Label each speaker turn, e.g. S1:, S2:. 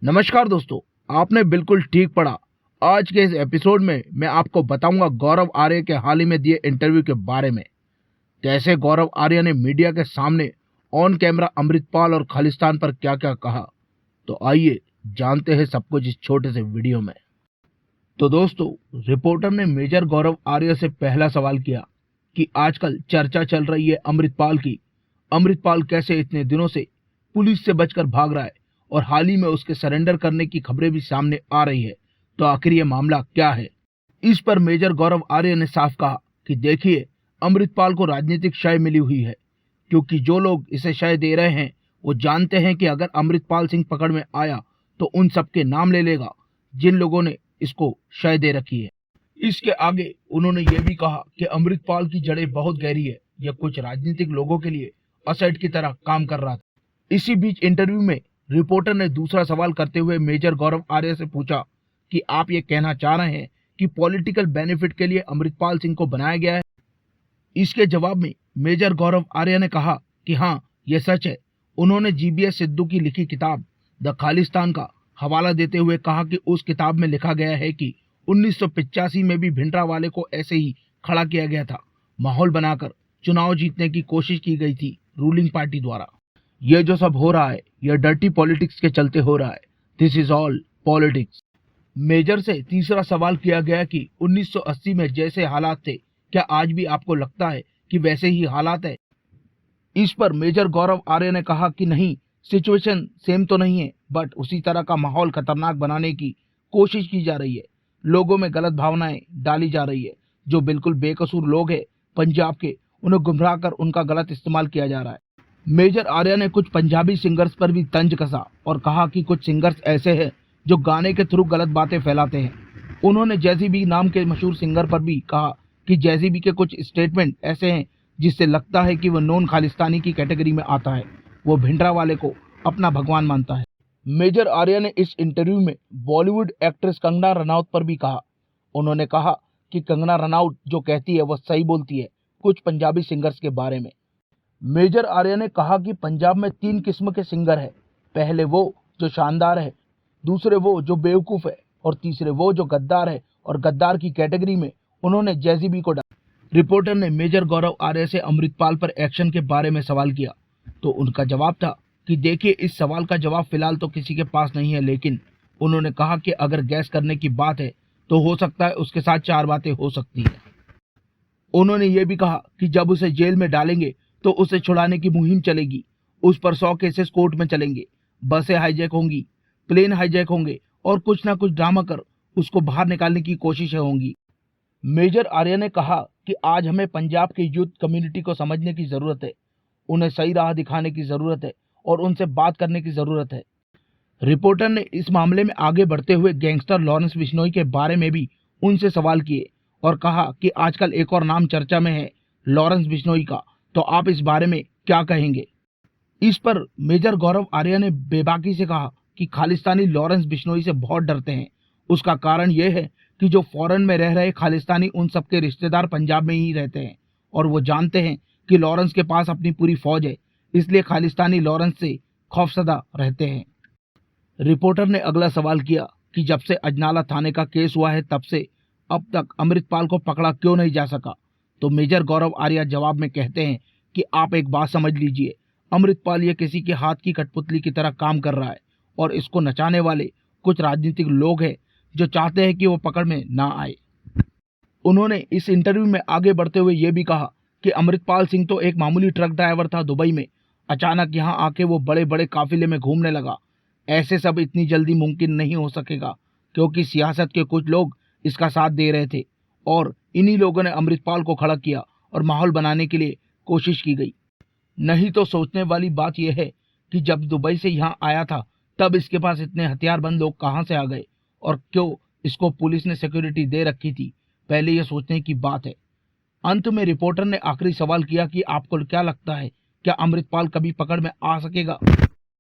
S1: नमस्कार दोस्तों, आपने बिल्कुल ठीक पढ़ा। आज के इस एपिसोड में मैं आपको बताऊंगा गौरव आर्य के हाल ही में दिए इंटरव्यू के बारे में। कैसे गौरव आर्य ने मीडिया के सामने ऑन कैमरा अमृतपाल और खालिस्तान पर क्या क्या कहा। तो आइए जानते हैं सब कुछ इस छोटे से वीडियो में। तो दोस्तों, रिपोर्टर ने मेजर गौरव आर्य से पहला सवाल किया कि आजकल चर्चा चल रही है अमृतपाल की। अमृतपाल कैसे इतने दिनों से पुलिस से बचकर भाग रहा है और हाल ही में उसके सरेंडर करने की खबरें भी सामने आ रही है। तो आखिर ये मामला क्या है। इस पर मेजर गौरव आर्य ने साफ कहा कि देखिए, अमृतपाल को राजनीतिक शय मिली हुई है, क्योंकि जो लोग इसे शय दे रहे हैं वो जानते हैं कि अगर अमृतपाल सिंह पकड़ में आया तो उन सबके नाम ले लेगा जिन लोगों ने इसको शय दे रखी है। इसके आगे उन्होंने ये भी कहा कि अमृतपाल की जड़ें बहुत गहरी है, यह कुछ राजनीतिक लोगों के लिए असेट की तरह काम कर रहा था। इसी बीच इंटरव्यू में रिपोर्टर ने दूसरा सवाल करते हुए मेजर गौरव आर्य से पूछा कि आप ये कहना चाह रहे हैं कि पॉलिटिकल बेनिफिट के लिए अमृतपाल सिंह को बनाया गया है। इसके जवाब में मेजर गौरव आर्य ने कहा कि हाँ, यह सच है। उन्होंने जीबीएस सिद्धू की लिखी किताब द खालिस्तान का हवाला देते हुए कहा कि उस किताब में लिखा गया है कि 1985 में भी भिंडरावाले को ऐसे ही खड़ा किया गया था। माहौल बनाकर चुनाव जीतने की कोशिश की गई थी रूलिंग पार्टी द्वारा। यह जो सब हो रहा है यह डर्टी पॉलिटिक्स के चलते हो रहा है। This is all politics. Major से तीसरा सवाल किया गया कि 1980 में जैसे हालात थे, क्या आज भी आपको लगता है कि वैसे ही हालात है। इस पर मेजर गौरव आर्य ने कहा कि नहीं, सिचुएशन सेम तो नहीं है, बट उसी तरह का माहौल खतरनाक बनाने की कोशिश की जा रही है। लोगों में गलत भावनाएं डाली जा रही है। जो बिल्कुल बेकसूर लोग हैं पंजाब के, उन्हें गुमराह कर उनका गलत इस्तेमाल किया जा रहा है। मेजर आर्य ने कुछ पंजाबी सिंगर्स पर भी तंज कसा और कहा कि कुछ सिंगर्स ऐसे हैं जो गाने के थ्रू गलत बातें फैलाते हैं। उन्होंने जैजी बी नाम के मशहूर सिंगर पर भी कहा कि जैजी बी के कुछ स्टेटमेंट ऐसे हैं जिससे लगता है कि वह नॉन खालिस्तानी की कैटेगरी में आता है। वो भिंडरावाले को अपना भगवान मानता है। मेजर आर्य ने इस इंटरव्यू में बॉलीवुड एक्ट्रेस कंगना रनौत पर भी कहा। उन्होंने कहा कि कंगना रनौत जो कहती है वह सही बोलती है कुछ पंजाबी सिंगर्स के बारे में। मेजर आर्य ने कहा कि पंजाब में 3 किस्म के सिंगर हैं। पहले वो जो शानदार है, दूसरे वो जो बेवकूफ़ है और तीसरे वो जो गद्दार है, और गद्दार की कैटेगरी में उन्होंने जैजी बी को डाला। रिपोर्टर ने मेजर गौरव आर्य से अमृतपाल पर एक्शन के बारे में सवाल किया तो उनका जवाब था कि देखिए, इस सवाल का जवाब फिलहाल तो किसी के पास नहीं है, लेकिन उन्होंने कहा कि अगर गैस करने की बात है तो हो सकता है उसके साथ 4 बातें हो सकती हैं। उन्होंने ये भी कहा कि जब उसे जेल में डालेंगे तो उसे छुड़ाने की मुहिम चलेगी। उस पर 100 केसेस कोर्ट में चलेंगे, बसें हाईजैक होंगी, प्लेन हाईजैक होंगे और कुछ ना कुछ ड्रामा कर उसको बाहर निकालने की कोशिशें होंगी। मेजर आर्य ने कहा कि आज हमें पंजाब की यूथ कम्युनिटी को समझने की ज़रूरत है, उन्हें सही राह दिखाने की ज़रूरत है और उनसे बात करने की ज़रूरत है। रिपोर्टर ने इस मामले में आगे बढ़ते हुए गैंगस्टर लॉरेंस बिश्नोई के बारे में भी उनसे सवाल किए और कहा कि आजकल एक और नाम चर्चा में है, लॉरेंस बिश्नोई का। तो आप इस बारे में क्या कहेंगे। इस पर मेजर गौरव आर्य ने बेबाकी से कहा कि खालिस्तानी लॉरेंस बिश्नोई से बहुत डरते हैं। उसका कारण यह है कि जो फॉरेन में रह रहे खालिस्तानी, उन सबके रिश्तेदार पंजाब में ही रहते हैं और वो जानते हैं कि लॉरेंस के पास अपनी पूरी फौज है, इसलिए खालिस्तानी लॉरेंस से खौफसदा रहते हैं। रिपोर्टर ने अगला सवाल किया कि जब से अजनाला थाने का केस हुआ है तब से अब तक अमृतपाल को पकड़ा क्यों नहीं जा सका। तो मेजर गौरव आर्य जवाब में कहते हैं कि आप एक बात समझ लीजिए, अमृतपाल ये किसी के हाथ की कठपुतली की तरह काम कर रहा है और इसको नचाने वाले कुछ राजनीतिक लोग हैं जो चाहते हैं कि वो पकड़ में ना आए। उन्होंने इस इंटरव्यू में आगे बढ़ते हुए ये भी कहा कि अमृतपाल सिंह तो एक मामूली ट्रक ड्राइवर था दुबई में, अचानक यहाँ आके वो बड़े बड़े काफिले में घूमने लगा। ऐसे सब इतनी जल्दी मुमकिन नहीं हो सकेगा, क्योंकि सियासत के कुछ लोग इसका साथ दे रहे थे और इन्हीं लोगों ने अमृतपाल को खड़ा किया और माहौल बनाने के लिए कोशिश की गई। नहीं तो सोचने वाली बात यह है कि जब दुबई से यहाँ आया था तब इसके पास इतने हथियारबंद लोग कहाँ से आ गए और क्यों इसको पुलिस ने सिक्योरिटी दे रखी थी, पहले यह सोचने की बात है। अंत में रिपोर्टर ने आखिरी सवाल किया कि आपको क्या लगता है, क्या अमृतपाल कभी पकड़ में आ सकेगा।